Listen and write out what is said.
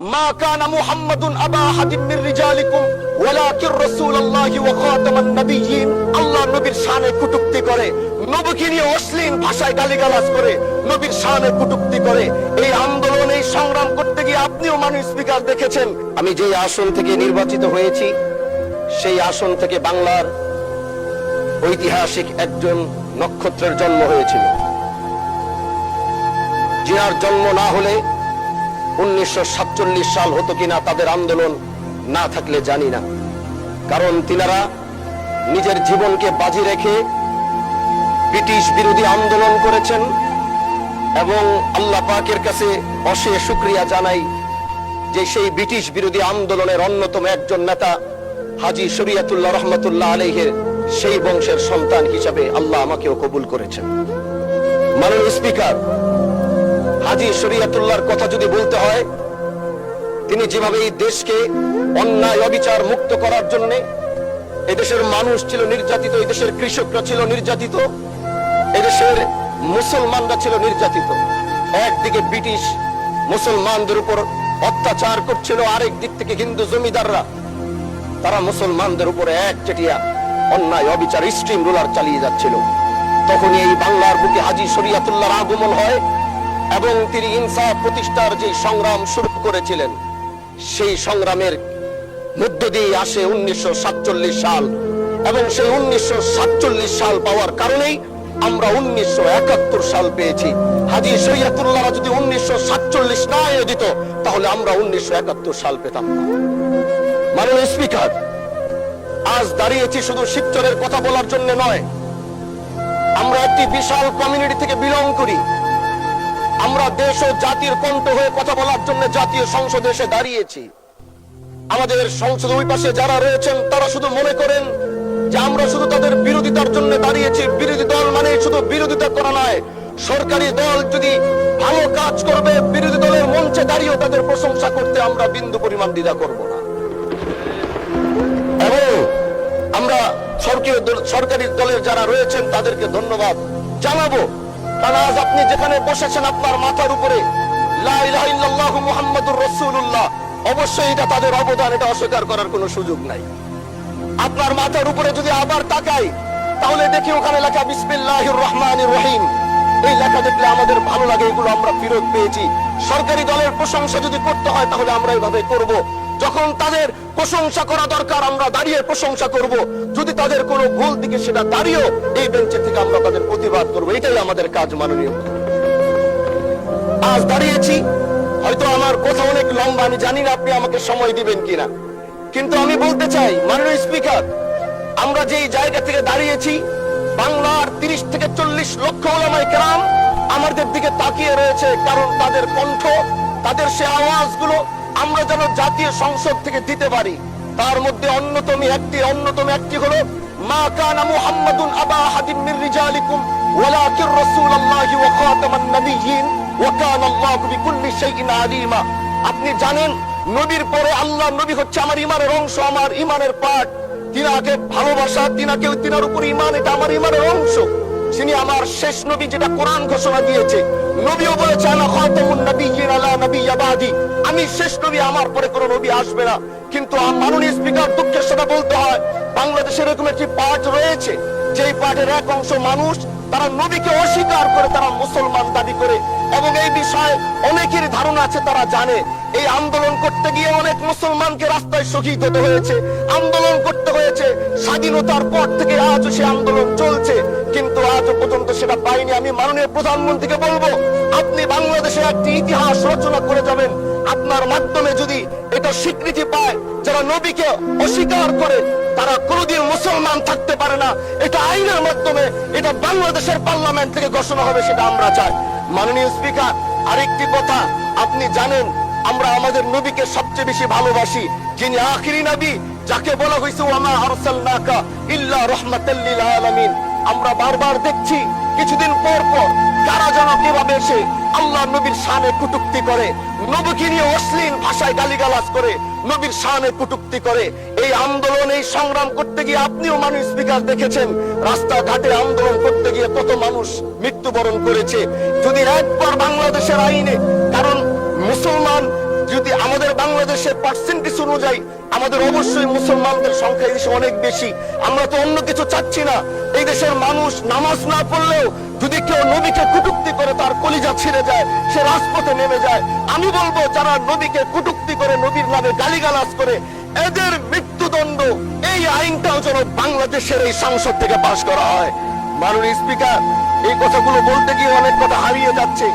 মা কানা মুহাম্মাদুন আবা আহাদিন মির রিজালিকুম ওয়ালাকিন রাসূলুল্লাহি ওয়া খাতামান নাবিয়্যিন। আল্লাহ নবীর শানে কটূক্তি করে, নবীকে নিয়ে অশ্লীল ভাষায় গালিগালাজ করে, নবীর শানে কটূক্তি করে। এই আন্দোলন, এই সংগ্রাম করতে গিয়ে আপনিও মানুষ স্পিকার দেখেছেন। আমি যে আসন থেকে নির্বাচিত হয়েছি সেই আসন থেকে বাংলার ঐতিহাসিক একজন নক্ষত্রের জন্ম হয়েছিল, যার জন্ম না হলে 1947 সাল হতো কিনা তাদের আন্দোলন না থাকলে জানি না। কারণ তিনারা নিজের জীবনকে বাজি রেখে ব্রিটিশ বিরোধী আন্দোলন করেছেন এবং আল্লাহ পাকের কাছে অশেষ শুকরিয়া জানাই যে সেই ব্রিটিশ বিরোধী আন্দোলনের অন্যতম একজন নেতা হাজী শরীয়তুল্লাহ রহমতুল্লাহ আলাইহির সেই বংশের সন্তান হিসাবে আল্লাহ আমাকেও কবুল করেছেন। মাননীয় স্পিকার, হাজী শরীয়তুল্লাহর কথা যদি বলতে হয়, তিনি যেভাবে এই দেশকে অন্যায় অবিচার মুক্ত করার জন্য, এদেশের মানুষ ছিল নির্যাতিত, এদেশের কৃষকরা ছিল নির্যাতিত, এদেশের মুসলমানরা ছিল নির্যাতিত। একদিকে ব্রিটিশ মুসলমানদের উপর অত্যাচার করছিল, আরেক দিক থেকে হিন্দু জমিদাররা তারা মুসলমানদের উপরে একচেটিয়া অন্যায় অবিচার স্ট্রিম রুলার চালিয়ে যাচ্ছিল। তখনই এই বাংলার বুকে হাজী শরীয়তুল্লাহর আগমন হয় এবং তিনি ইনসাফ প্রতিষ্ঠার যে সংগ্রাম শুরু করেছিলেন, সেই সংগ্রামের মধ্য দিয়ে আসে 1947 সাল এবং সেই 1947 সাল পাওয়ার কারণেই আমরা 1971 সাল পেয়েছি। হাজী শরীয়তুল্লাহ যদি 1947 না এনে দিত তাহলে আমরা 1971 সাল পেতাম না। মাননীয় স্পিকার, আজ দাঁড়িয়েছি শুধু শিবচরের কথা বলার জন্য নয়। আমরা একটি বিশাল কমিউনিটি থেকে বিলং করি। আমরা দেশ ও জাতির কণ্ঠ হয়ে কথা বলার জন্য জাতীয় সংসদে এসে দাঁড়িয়েছি। আমাদের সংসদ ওই পাশে যারা রয়েছেন তারা শুধু মনে করেন যে আমরা শুধু তাদের বিরোধিতার জন্য দাঁড়িয়েছি। বিরোধী দল মানে শুধু বিরোধিতা করা নয়, সরকারি দল যদি ভালো কাজ করবে, বিরোধী দলের মঞ্চে দাঁড়িয়েও তাদের প্রশংসা করতে আমরা বিন্দু পরিমাণ দ্বিধা করব না। এবং আমরা সরকারি দলের যারা রয়েছেন তাদেরকে ধন্যবাদ জানাবো। কারণ আজ আপনি যেখানে বসেছেন আপনার মাথার উপরে লা ইলাহা ইল্লাল্লাহু মুহাম্মাদুর রাসূলুল্লাহ, অবশ্যই এটা তাদের অবদান, এটা অস্বীকার করার কোনো সুযোগ নাই। আপনার মাথার উপরে যদি আবার তাকাই তাহলে দেখি ওখানে লেখা বিসমিল্লাহির রহমানির রহিম। এই লেখা দেখলে আমাদের ভালো লাগে, এগুলো আমরা ফিরত পেয়েছি। সরকারি দলের প্রশংসা যদি করতে হয় তাহলে আমরা এইভাবে করব। যখন তাদের প্রশংসা করা দরকার আমরা দাঁড়িয়ে প্রশংসা করব, যদি তাদের কোনো ভুল দিকে সেটা দাঁড়িয়েও এই বেঞ্চে থেকে আমরা তাদের প্রতিবাদ করব। এটাই আমাদের কাজ। মাননীয়, আজ দাঁড়িয়েছি, হয়তো আমার কথা অনেক লম্বা, আমি জানি না আপনি আমাকে সময় দিবেন কিনা, কিন্তু আমি বলতে চাই মাননীয় স্পিকার, আমরা যেই জায়গা থেকে দাঁড়িয়েছি, বাংলার 30 থেকে 40 লক্ষ ওলামায়ে কেরাম আমাদের দিকে তাকিয়ে রয়েছে। কারণ তাদের কণ্ঠ, তাদের সে আওয়াজগুলো আমরা যেন জাতীয় সংসদ থেকে দিতে পারি। তার মধ্যে অন্যতম একটি হলো মা কানা মুহাম্মাদুন আবা আহাদিন মির রিজালিকুম ওয়ালাকিন রাসূলুল্লাহি ওয়া খাতামান নাবিয়্যিন ওয়া কানা আল্লাহু বিকুল্লি শাইইন আলিমা। আপনি জানেন নবীর পরে আল্লাহ নবী হচ্ছে আমার ঈমানের অংশ, আমার ঈমানের পার্ট। তিনাকে ভালোবাসা, তিনার উপর ঈমান, এটা আমার ঈমানের অংশ। তিনি আমার শেষ নবী, যেটা কোরআন ঘোষণা দিয়েছে। নবীও বলেছে আনা খাতামুন নাবিয়্যিন লা নাবিয়্যা বাদি, আমি শেষ নবী, আমার পরে কোনো নবী আসবে না। কিন্তু মাননীয় স্পিকার, দুঃখের সাথে বলতে হয় বাংলাদেশের এরকম একটি পার্ট রয়েছে, যেই পার্টের এক অংশ মানুষ তারা নবীকে অস্বীকার করে, তারা মুসলমান দাবি করে। এবং এই বিষয়ে অনেকের ধারণা আছে, তারা জানে এই আন্দোলন করতে গিয়ে অনেক মুসলমানকে রাস্তায় শহীদ হতে হয়েছে, আন্দোলন করতে হয়েছে। স্বাধীনতার পর থেকে আজও সে আন্দোলন চলছে, কিন্তু আজও পর্যন্ত সেটা পাইনি। আমি মাননীয় প্রধানমন্ত্রীকে বলবো, আপনি বাংলাদেশে একটি ইতিহাস রচনা করে যাবেন। আপনার মাধ্যমে যদি এটা স্বীকৃতি পায়, যারা নবীকে অস্বীকার করে তারা কোনোদিন মুসলমান থাকতে পারে না, এটা আইনের মাধ্যমে, এটা বাংলাদেশের পার্লামেন্ট থেকে ঘোষণা হবে, সেটা আমরা চাই। মাননীয় স্পিকার, আরেকটি কথা, আপনি জানেন আমরা আমাদের নবীকে সবচেয়ে বেশি ভালোবাসি, যিনি আখিরি নবী, যাকে বলা হয়েছে ওয়া মা আরসালনাকা ইল্লা রাহমাতাল লিল আলামিন। আমরা বারবার দেখছি কিছুদিন পর পর কারা যেন কিভাবে এসে আল্লাহ নবীর শানে কটূক্তি করে, নবীকে নিয়ে অশ্লীল ভাষায় গালিগালাজ করে, নবীর শানে কটূক্তি করে। এই আন্দোলন, এই সংগ্রাম করতে গিয়ে আপনিও মাননীয় স্পিকার দেখেছেন রাস্তাঘাটে আন্দোলন করতে গিয়ে কত মানুষ মৃত্যুবরণ করেছে। যদি একবার বাংলাদেশের আইনে, কারণ মুসলমান যদি আমাদের বাংলাদেশের পার্সেন্টেজ অনুযায়ী আমাদের অবশ্যই মুসলমানদের সংখ্যা এই দেশে অনেক বেশি। আমরা তো অন্য কিছু চাচ্ছি না। এই দেশের মানুষ নামাজ না পড়লেও যদি কেউ নবীকে কটূক্তি করে তার কলিজা ছিঁড়ে যায়, সে রাজপথে নেমে যায়। আমি বলবো যারা নবীকে কটূক্তি করে, নবীর নামে গালিগালাজ করে, এদের মৃত্যুদণ্ড, এই আইনটাও যেন বাংলাদেশের এই সংসদ থেকে পাশ করা হয়। মাননীয় স্পিকার, এই কথাগুলো বলতে গিয়ে অনেক কথা হারিয়ে যাচ্ছে।